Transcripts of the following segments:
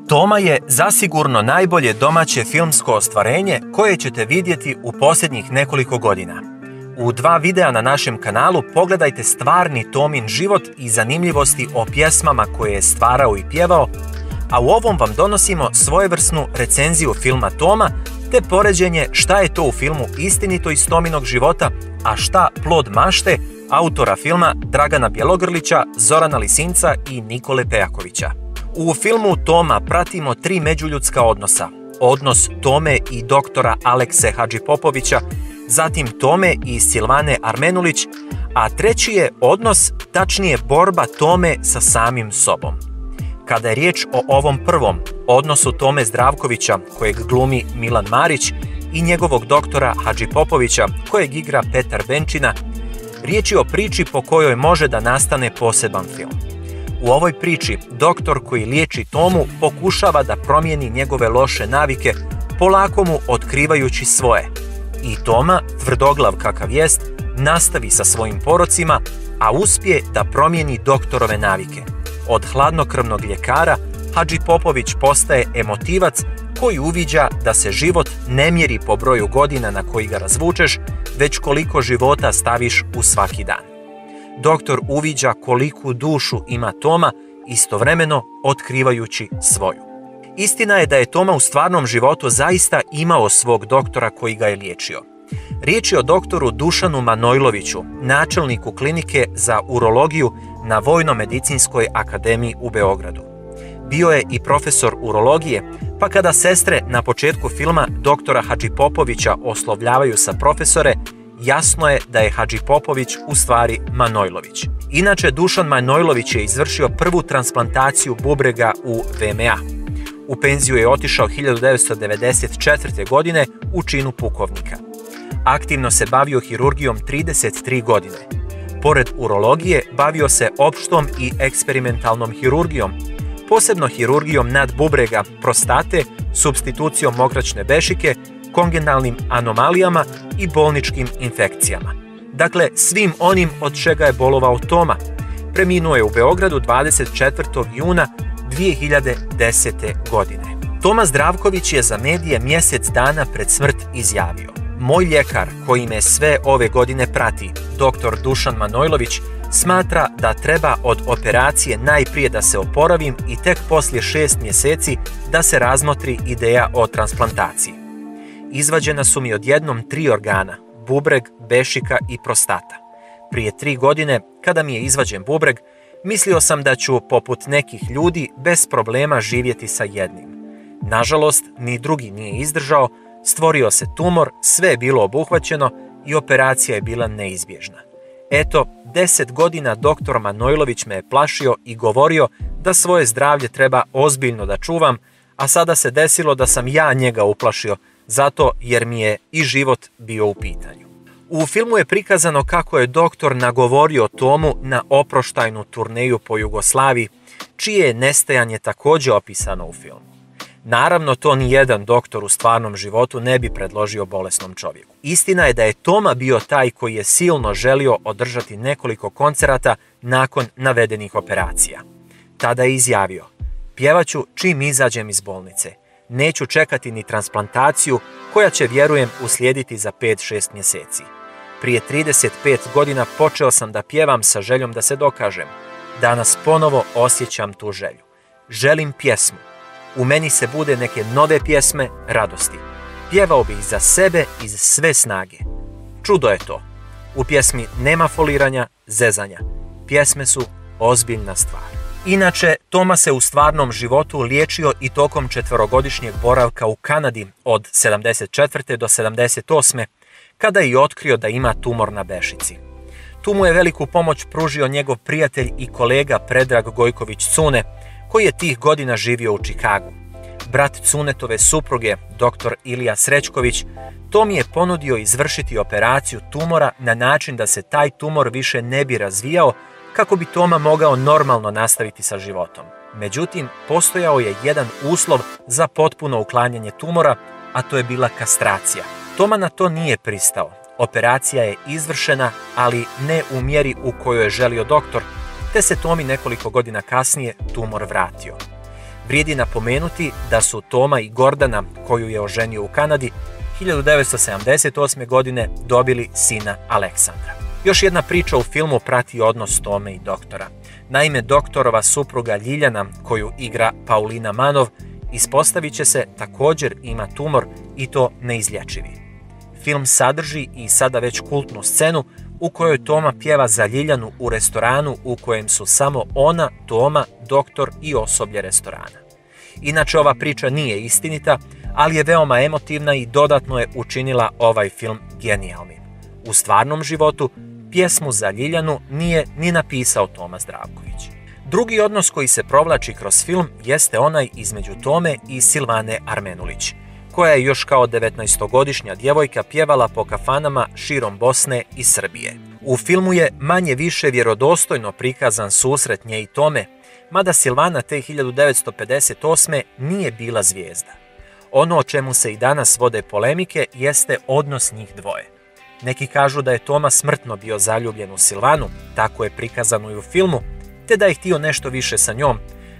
Toma je zasigurno najbolje domaće filmsko ostvarenje koje ćete vidjeti u posljednjih nekoliko godina. U 2 videa na našem kanalu pogledajte stvarni Tomin život i zanimljivosti o pjesmama koje je stvarao i pjevao, a u ovom vam donosimo svojevrsnu recenziju filma Toma te poređenje šta je to u filmu istinito iz Tominog života, a šta plod mašte autora filma Dragana Bjelogrlića, Zorana Lisinca i Nikole Pejakovića. U filmu Toma pratimo 3 međuljudska odnosa. Odnos Tome i doktora Alekse Hadžipopovića, zatim Tome i Silvane Armenulić, a treći je odnos, tačnije borba Tome sa samim sobom. Kada je riječ o ovom prvom, odnosu Tome Zdravkovića, kojeg glumi Milan Marić, i njegovog doktora Hadžipopovića, kojeg igra Petar Benčina, riječ je o priči po kojoj može da nastane poseban film. U ovoj priči doktor koji liječi Tomu pokušava da promijeni njegove loše navike, polako mu otkrivajući svoje. I Toma, tvrdoglav kakav jest, nastavi sa svojim porocima, a uspije da promijeni doktorove navike. Od hladnokrvnog ljekara Hadžipopović postaje emotivac koji uviđa da se život ne mjeri po broju godina na koji ga razvučeš, već koliko života staviš u svaki dan. Doktor uviđa koliku dušu ima Toma, istovremeno otkrivajući svoju. Istina je da je Toma u stvarnom životu zaista imao svog doktora koji ga je liječio. Riječ je o doktoru Dušanu Manojloviću, načelniku klinike za urologiju na Vojno-medicinskoj akademiji u Beogradu. Bio je i profesor urologije, pa kada sestre na početku filma doktora Hadžipopovića oslovljavaju sa profesore, jasno je da je Hadžipopović u stvari Manojlović. Inače, Dušan Manojlović je izvršio prvu transplantaciju bubrega u VMA. U penziju je otišao 1994. godine u činu pukovnika. Aktivno se bavio hirurgijom 33 godine. Pored urologije bavio se opštom i eksperimentalnom hirurgijom, posebno hirurgijom nadbubrega, prostate, supstitucijom mokraćne bešike, kongenalnim anomalijama i bolničkim infekcijama. Dakle, svim onim od čega je bolovao Toma. Preminuo je u Beogradu 24. juna 2010. godine. Toma Zdravković je za medije mjesec dana pred smrt izjavio: "Moj ljekar koji me sve ove godine prati, dr. Dušan Manojlović, smatra da treba od operacije najprije da se oporavim i tek poslije 6 mjeseci da se razmotri ideja o transplantaciji. Izvađena su mi odjednom 3 organa, bubreg, bešika i prostata. Prije 3 godine, kada mi je izvađen bubreg, mislio sam da ću, poput nekih ljudi, bez problema živjeti sa jednim. Nažalost, ni drugi nije izdržao, stvorio se tumor, sve je bilo obuhvaćeno i operacija je bila neizbježna. Eto, 10 godina doktor Manojlović me je plašio i govorio da svoje zdravlje treba ozbiljno da čuvam, a sada se desilo da sam ja njega uplašio, zato jer mi je i život bio u pitanju." U filmu je prikazano kako je doktor nagovorio Tomu na oproštajnu turneju po Jugoslaviji, čije je nestajanje također opisano u filmu. Naravno, to ni jedan doktor u stvarnom životu ne bi predložio bolesnom čovjeku. Istina je da je Toma bio taj koji je silno želio održati nekoliko koncerata nakon navedenih operacija. Tada je izjavio: "Pjevaću čim izađem iz bolnice. Neću čekati ni transplantaciju koja će, vjerujem, uslijediti za 5-6 mjeseci. Prije 35 godina počeo sam da pjevam sa željom da se dokažem. Danas ponovo osjećam tu želju. Želim pjesmu. U meni se bude neke nove pjesme radosti. Pjevao bih za sebe iz sve snage. Čudo je to. U pjesmi nema foliranja, zezanja. Pjesme su ozbiljna stvar." Inače, Toma se u stvarnom životu liječio i tokom 4-godišnjeg boravka u Kanadi od 74. do 78. kada je i otkrio da ima tumor na bešici. Tu mu je veliku pomoć pružio njegov prijatelj i kolega Predrag Gojković Cune, koji je tih godina živio u Čikagu. Brat Cunetove supruge, dr. Ilija Srećković, Tomi je ponudio izvršiti operaciju tumora na način da se taj tumor više ne bi razvijao, kako bi Toma mogao normalno nastaviti sa životom. Međutim, postojao je jedan uslov za potpuno uklanjanje tumora, a to je bila kastracija. Toma na to nije pristao. Operacija je izvršena, ali ne u mjeri u kojoj je želio doktor, te se Tomi nekoliko godina kasnije tumor vratio. Vrijedi napomenuti da su Toma i Gordana, koju je oženio u Kanadi, 1978. godine dobili sina Aleksandra. Još jedna priča u filmu prati odnos Tome i doktora. Naime, doktorova supruga Ljiljana, koju igra Paulina Manov, ispostavit će se također ima tumor i to neizlječivi. Film sadrži i sada već kultnu scenu u kojoj Toma pjeva za Ljiljanu u restoranu u kojem su samo ona, Toma, doktor i osoblje restorana. Inače, ova priča nije istinita, ali je veoma emotivna i dodatno je učinila ovaj film genijalnim. U stvarnom životu pjesmu za Ljiljanu nije ni napisao Toma Zdravković. Drugi odnos koji se provlači kroz film jeste onaj između Tome i Silvane Armenulić, koja je još kao 19-godišnja djevojka pjevala po kafanama širom Bosne i Srbije. U filmu je manje više vjerodostojno prikazan susret nje i Tome, mada Silvana te 1958. nije bila zvijezda. Ono o čemu se i danas vode polemike jeste odnos njih dvoje. Neki kažu da je Toma smrtno bio zaljubljen u Silvanu, tako je prikazano i u filmu, te da je htio nešto više sa njom,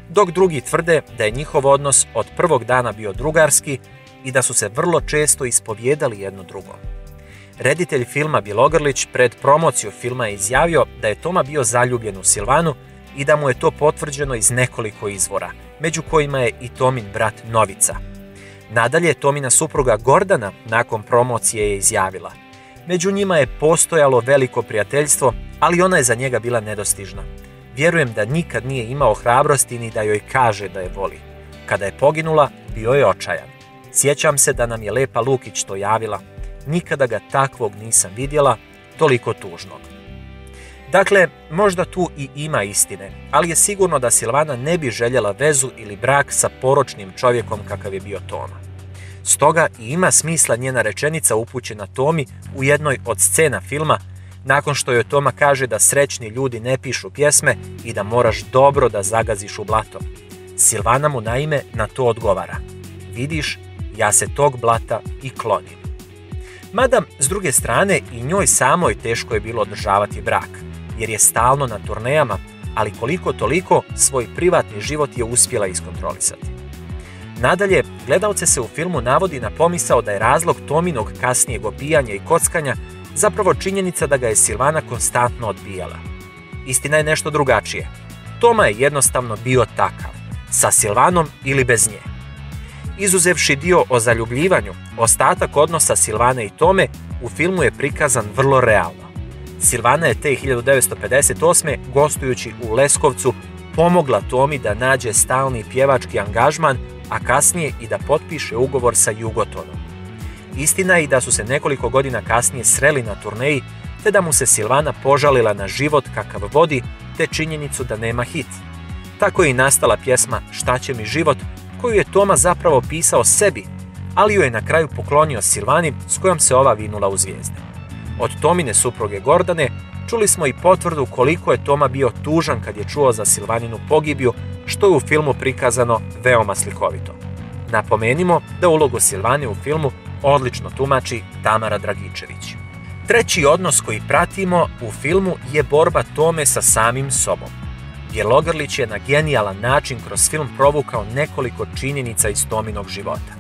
dok drugi tvrde da je njihov odnos od prvog dana bio drugarski i da su se vrlo često ispovijedali jedno drugom. Reditelj filma Bjelogrlić pred promociju filma je izjavio da je Toma bio zaljubljen u Silvanu i da mu je to potvrđeno iz nekoliko izvora, među kojima je i Tomin brat Novica. Nadalje, Tomina supruga Gordana nakon promocije je izjavila: među njima je postojalo veliko prijateljstvo, ali ona je za njega bila nedostižna. Vjerujem da nikad nije imao hrabrosti ni da joj kaže da je voli. Kada je poginula, bio je očajan. Sjećam se da nam je Lepa Lukić to javila. Nikada ga takvog nisam vidjela, toliko tužnog. Dakle, možda tu i ima istine, ali je sigurno da Silvana ne bi željela vezu ili brak sa poročnim čovjekom kakav je bio Toma. Stoga i ima smisla njena rečenica upućena Tomi u jednoj od scena filma, nakon što joj Toma kaže da srećni ljudi ne pišu pjesme i da moraš dobro da zagaziš u blato. Silvana mu naime na to odgovara: vidiš, ja se tog blata i klonim. Mada, s druge strane, i njoj samoj teško je bilo održavati brak, jer je stalno na turnejama, ali koliko toliko svoj privatni život je uspjela iskontrolisati. Nadalje, gledalce se u filmu navodi na pomisao da je razlog Tominog kasnijeg opijanja i kockanja zapravo činjenica da ga je Silvana konstantno odbijala. Istina je nešto drugačije. Toma je jednostavno bio takav, sa Silvanom ili bez nje. Izuzevši dio o zaljubljivanju, ostatak odnosa Silvane i Tome u filmu je prikazan vrlo realno. Silvana je te 1958. gostujući u Leskovcu pomogla Tomi da nađe stalni pjevački angažman, a kasnije i da potpiše ugovor sa Jugotonom. Istina je i da su se nekoliko godina kasnije sreli na turneji, te da mu se Silvana požalila na život kakav vodi, te činjenicu da nema hit. Tako je i nastala pjesma Šta će mi život, koju je Toma zapravo pisao sebi, ali ju je na kraju poklonio Silvani, s kojom se ova vinula u zvijezde. Od Tomine supruge Gordane čuli smo i potvrdu koliko je Toma bio tužan kad je čuo za Silvaninu pogibiju, što je u filmu prikazano veoma slikovito. Napomenimo da ulogu Silvane u filmu odlično tumači Tamara Dragičević. Treći odnos koji pratimo u filmu je borba Tome sa samim sobom. Bjelogrlić je na genijalan način kroz film provukao nekoliko činjenica iz Tominog života.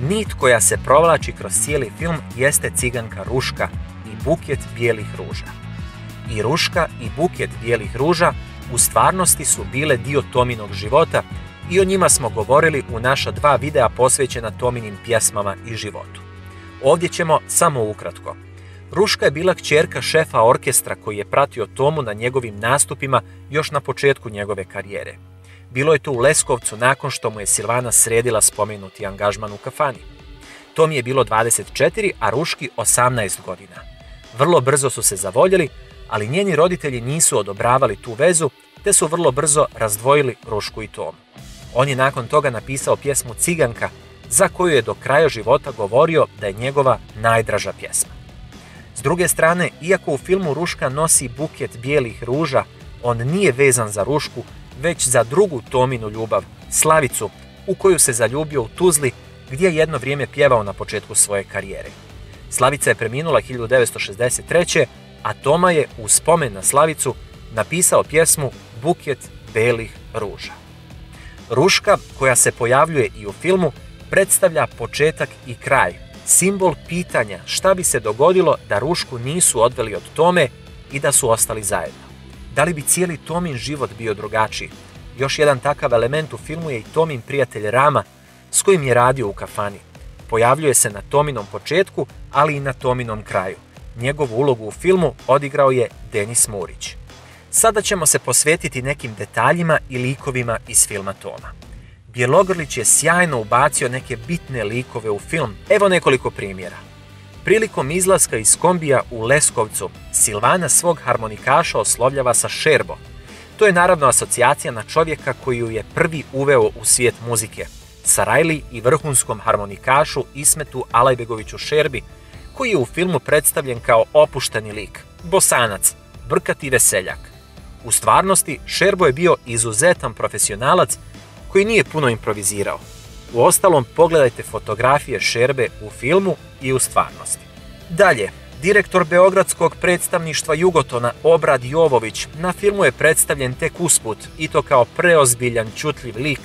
Nit koja se provlači kroz cijeli film jeste ciganka Ruška i buket bijelih ruža. I Ruška i buket bijelih ruža u stvarnosti su bile dio Tominog života i o njima smo govorili u naša 2 videa posvećena Tominim pjesmama i životu. Ovdje ćemo samo ukratko. Ruška je bila kćerka šefa orkestra koji je pratio Tomu na njegovim nastupima još na početku njegove karijere. Bilo je to u Leskovcu nakon što mu je Silvana sredila spomenuti angažman u kafani. Tomi je bilo 24, a Ruški 18 godina. Vrlo brzo su se zavoljeli, ali njeni roditelji nisu odobravali tu vezu, te su vrlo brzo razdvojili Rušku i Tomu. On je nakon toga napisao pjesmu Ciganka, za koju je do kraja života govorio da je njegova najdraža pjesma. S druge strane, iako u filmu Ruška nosi buket bijelih ruža, on nije vezan za Rušku, već za drugu Tominu ljubav, Slavicu, u koju se zaljubio u Tuzli, gdje je jedno vrijeme pjevao na početku svoje karijere. Slavica je preminula 1963. a Toma je u spomen na Slavicu napisao pjesmu Buket belih ruža. Ruška, koja se pojavljuje i u filmu, predstavlja početak i kraj, simbol pitanja šta bi se dogodilo da Rušku nisu odveli od Tome i da su ostali zajedno. Da li bi cijeli Tomin život bio drugačiji? Još jedan takav element u filmu je i Tomin prijatelj Rama, s kojim je radio u kafani. Pojavljuje se na Tominom početku, ali i na Tominom kraju. Njegovu ulogu u filmu odigrao je Denis Murić. Sada ćemo se posvetiti nekim detaljima i likovima iz filma Toma. Bjelogrlić je sjajno ubacio neke bitne likove u film. Evo nekoliko primjera. Prilikom izlaska iz kombija u Leskovcu, Silvana svog harmonikaša oslovljava sa Šerbo. To je naravno asocijacija na čovjeka koji ju je prvi uveo u svijet muzike, Sarajli i vrhunskom harmonikašu Ismetu Alajbegoviću Šerbi, koji je u filmu predstavljen kao opušteni lik, bosanac, brkati veseljak. U stvarnosti, Šerbo je bio izuzetan profesionalac koji nije puno improvizirao. Uostalom, pogledajte fotografije Šerbe u filmu i u stvarnosti. Dalje, direktor beogradskog predstavništva Jugotona Obrad Jovović na filmu je predstavljen tek usput i to kao preozbiljan, čutljiv lik,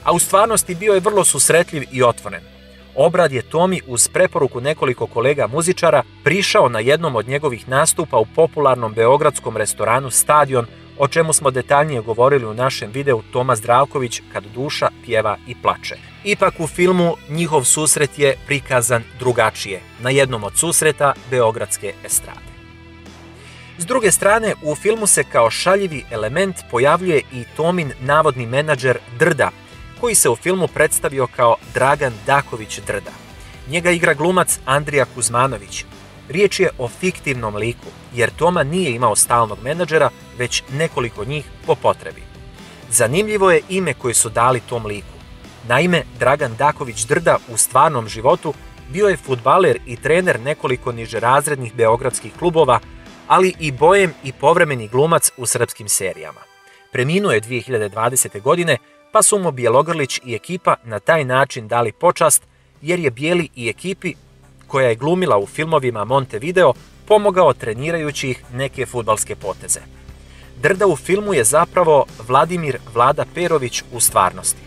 a u stvarnosti bio je vrlo susretljiv i otvoren. Obrad je Tomi uz preporuku nekoliko kolega muzičara prišao na jednom od njegovih nastupa u popularnom beogradskom restoranu Stadion, o čemu smo detaljnije govorili u našem videu Toma Zdravković kad duša pjeva i plače. Ipak u filmu njihov susret je prikazan drugačije, na jednom od susreta beogradske estrade. S druge strane, u filmu se kao šaljivi element pojavljuje i Tomin navodni menadžer Drda, koji se u filmu predstavio kao Dragan Daković Drda. Njega igra glumac Andrija Kuzmanović. Riječ je o fiktivnom liku, jer Toma nije imao stalnog menadžera, već nekoliko njih po potrebi. Zanimljivo je ime koje su dali tom liku. Naime, Dragan Daković Drda u stvarnom životu bio je fudbaler i trener nekoliko nižerazrednih beogradskih klubova, ali i bojem i povremeni glumac u srpskim serijama. Preminuo je 2020. godine, pa su mu Bjelogrlić i ekipa na taj način dali počast, jer je Bijeli i ekipi, koja je glumila u filmovima Montevideo, pomogao trenirajući ih neke fudbalske poteze. Drda u filmu je zapravo Vladimir Vlada Perović u stvarnosti.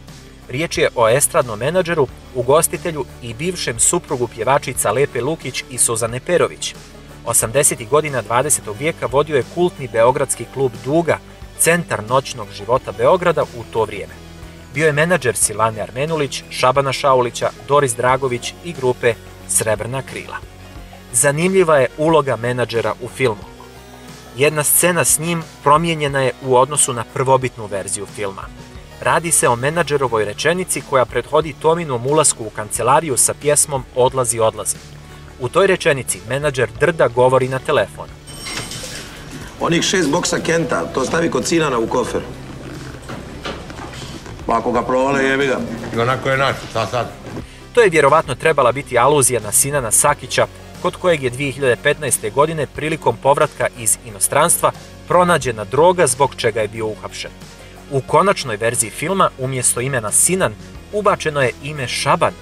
Riječ je o estradnom menadžeru, ugostitelju i bivšem suprugu pjevačica Lepe Lukić i Suzane Perović. 80. godina 20. vijeka vodio je kultni beogradski klub Duga, centar noćnog života Beograda u to vrijeme. Bio je menadžer Silane Armenulić, Šabana Šaulića, Doris Dragović i grupe Srebrna krila. Zanimljiva je uloga menadžera u filmu. Jedna scena s njim promijenjena je u odnosu na prvobitnu verziju filma. Radi se o menadžerovoj rečenici koja prethodi Tominom ulasku u kancelariju sa pjesmom Odlazi, odlazi. U toj rečenici menadžer Drda govori na telefon. Onih 6 boksa Kenta, to stavi kod Sinana u kofer. Pa ako ga provale, jebi ga. I onako je naš, sad. To je vjerovatno trebala biti aluzija na Sinana Sakića, kod kojeg je 2015. godine prilikom povratka iz inostranstva pronađena droga zbog čega je bio uhapšen. U konačnoj verziji filma umjesto imena Sinan ubačeno je ime Šaban.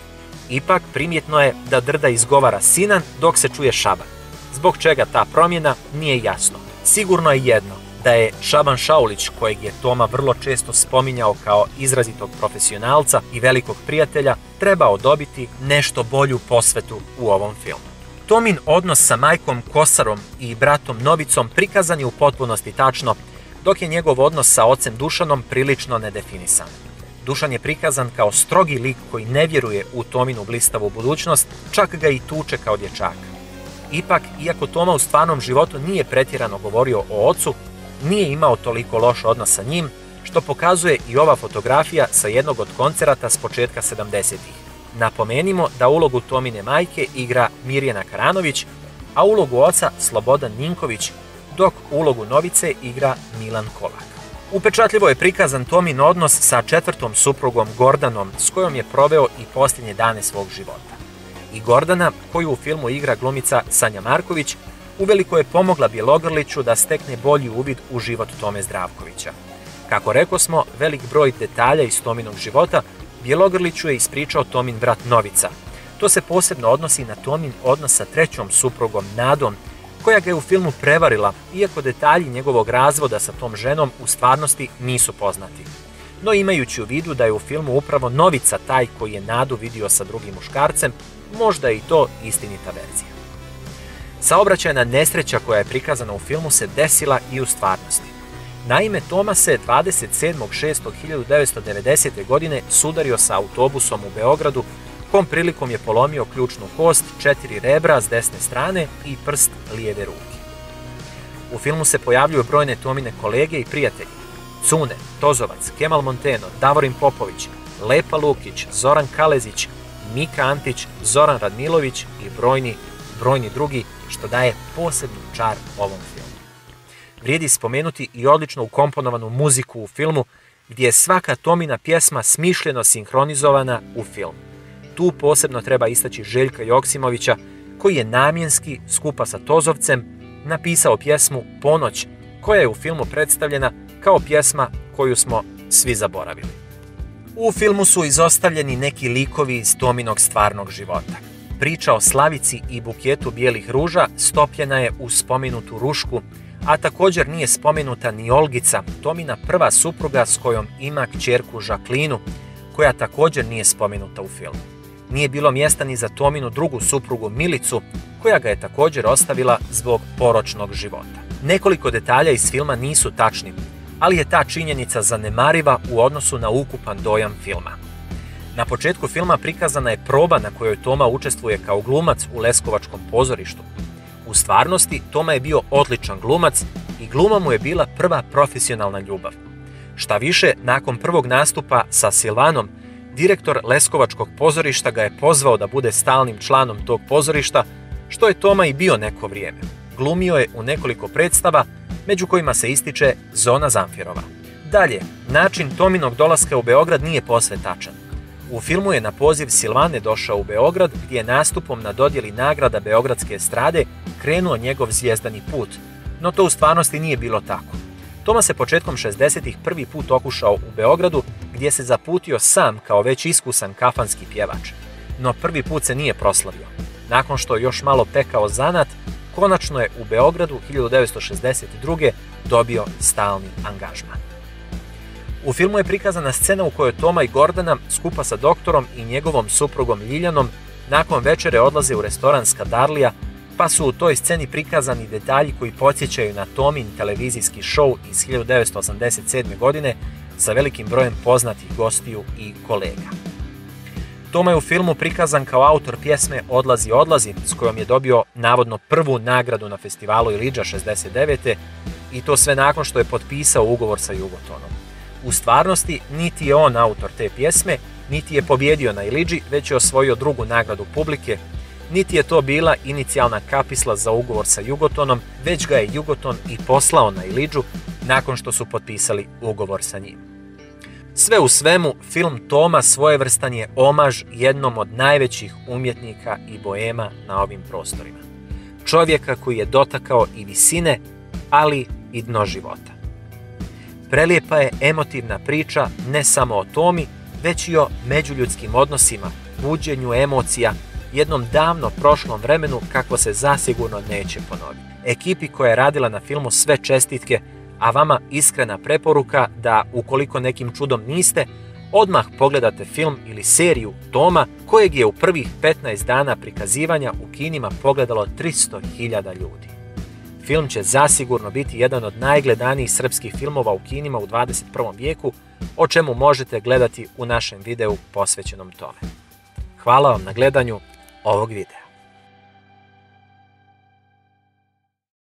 Ipak primjetno je da Drda izgovara Sinan dok se čuje Šaban. Zbog čega ta promjena nije jasno. Sigurno je jedno, da je Šaban Šaulić, kojeg je Toma vrlo često spominjao kao izrazitog profesionalca i velikog prijatelja, trebao dobiti nešto bolju posvetu u ovom filmu. Tomin odnos sa majkom Kosarom i bratom Novicom prikazan je u potpunosti tačno, dok je njegov odnos sa ocem Dušanom prilično nedefinisan. Dušan je prikazan kao strogi lik koji ne vjeruje u Tominu blistavu budućnost, čak ga i tuče kao dječak. Ipak, iako Toma u stvarnom životu nije pretjerano govorio o ocu, nije imao toliko loš odnos sa njim, što pokazuje i ova fotografija sa jednog od koncerata s početka 70-ih. Napomenimo da ulogu Tomine majke igra Mirjana Karanović, a ulogu oca Slobodan Ninković, dok ulogu Novice igra Milan Kolak. Upečatljivo je prikazan Tomin odnos sa četvrtom suprugom Gordanom, s kojom je proveo i posljednje dane svog života. I Gordana, koju u filmu igra glumica Sanja Marković, uveliko je pomogla Bjelogrliću da stekne bolji uvid u život Tome Zdravkovića. Kako rekosmo, velik broj detalja iz Tominog života Bjelogrliću je ispričao Tomin brat Novica. To se posebno odnosi na Tomin odnos sa trećom suprugom Nadom, koja ga je u filmu prevarila, iako detalji njegovog razvoda sa tom ženom u stvarnosti nisu poznati. no imajući u vidu da je u filmu upravo Novica taj koji je Nadu vidio sa drugim muškarcem, možda je i to istinita verzija. Saobraćajna nesreća koja je prikazana u filmu se desila i u stvarnosti. Naime, Toma se 27.6.1990. godine sudario sa autobusom u Beogradu, kom prilikom je polomio ključnu kost, 4 rebra s desne strane i prst lijeve ruke. U filmu se pojavljuju brojne Tomine kolege i prijatelji: Cune, Tozovac, Kemal Monteno, Davorin Popović, Lepa Lukić, Zoran Kalezić, Mika Antić, Zoran Radmilović i brojni drugi, što daje posebni čar ovom filmu. Vrijedi spomenuti i odlično ukomponovanu muziku u filmu, gdje je svaka Tomina pjesma smišljeno sinhronizovana u film. Tu posebno treba istaći Željka Joksimovića, koji je namjenski, skupa sa Tozovcem, napisao pjesmu Ponoć, koja je u filmu predstavljena kao pjesma koju smo svi zaboravili. U filmu su izostavljeni neki likovi iz Tominog stvarnog života. Priča o Slavici i buketu bijelih ruža stopljena je u spomenutu Rušku, a također nije spomenuta ni Olgica, Tomina prva supruga s kojom ima kćerku Žaklinu, koja također nije spomenuta u filmu. Nije bilo mjesta ni za Tominu drugu suprugu Milicu, koja ga je također ostavila zbog poročnog života. Nekoliko detalja iz filma nisu tačni, ali je ta činjenica zanemariva u odnosu na ukupan dojam filma. Na početku filma prikazana je proba na kojoj Toma učestvuje kao glumac u Leskovačkom pozorištu. U stvarnosti, Toma je bio odličan glumac i gluma mu je bila prva profesionalna ljubav. Šta više, nakon prvog nastupa sa Silvanom, direktor Leskovačkog pozorišta ga je pozvao da bude stalnim članom tog pozorišta, što je Toma i bio neko vrijeme. Glumio je u nekoliko predstava, među kojima se ističe Zona Zamfirova. Dalje, način Tominog dolaska u Beograd nije posve tačan. U filmu je na poziv Silvane došao u Beograd, gdje je nastupom na dodjeli nagrada Beogradske estrade krenuo njegov zvijezdani put, no to u stvarnosti nije bilo tako. Toma se početkom 60-ih prvi put okušao u Beogradu, gdje se zaputio sam kao već iskusan kafanski pjevač. No prvi put se nije proslavio. Nakon što je još malo pekao zanat, konačno je u Beogradu 1962. dobio stalni angažman. U filmu je prikazana scena u kojoj Toma i Gordana skupa sa doktorom i njegovom suprugom Ljiljanom nakon večere odlaze u restoran Skadarlija, pa su u toj sceni prikazani detalji koji podsjećaju na Tomin televizijski show iz 1987. godine sa velikim brojem poznatih gostiju i kolega. Toma je u filmu prikazan kao autor pjesme Odlazi, odlazi, s kojom je dobio navodno prvu nagradu na festivalu Ilidža 69. i to sve nakon što je potpisao ugovor sa Jugotonom. U stvarnosti, niti je on autor te pjesme, niti je pobjedio na Ilidži, već je osvojio drugu nagradu publike, niti je to bila inicijalna kapisla za ugovor sa Jugotonom, već ga je Jugoton i poslao na Ilidžu nakon što su potpisali ugovor sa njim. Sve u svemu, film Toma svojevrstan je omaž jednom od najvećih umjetnika i boema na ovim prostorima. Čovjeka koji je dotakao i visine, ali i dno života. Prelijepa je emotivna priča ne samo o Tomi, već i o međuljudskim odnosima, buđenju emocija, jednom davno prošlom vremenu kakvo se zasigurno neće ponoviti. Ekipi koja je radila na filmu sve čestitke, a vama iskrena preporuka da, ukoliko nekim čudom niste, odmah pogledate film ili seriju Toma, kojeg je u prvih 15 dana prikazivanja u kinima pogledalo 300.000 ljudi. Film će zasigurno biti jedan od najgledanijih srpskih filmova u kinima u 21. vijeku, o čemu možete gledati u našem videu posvećenom tome. Hvala vam na gledanju ovog videa.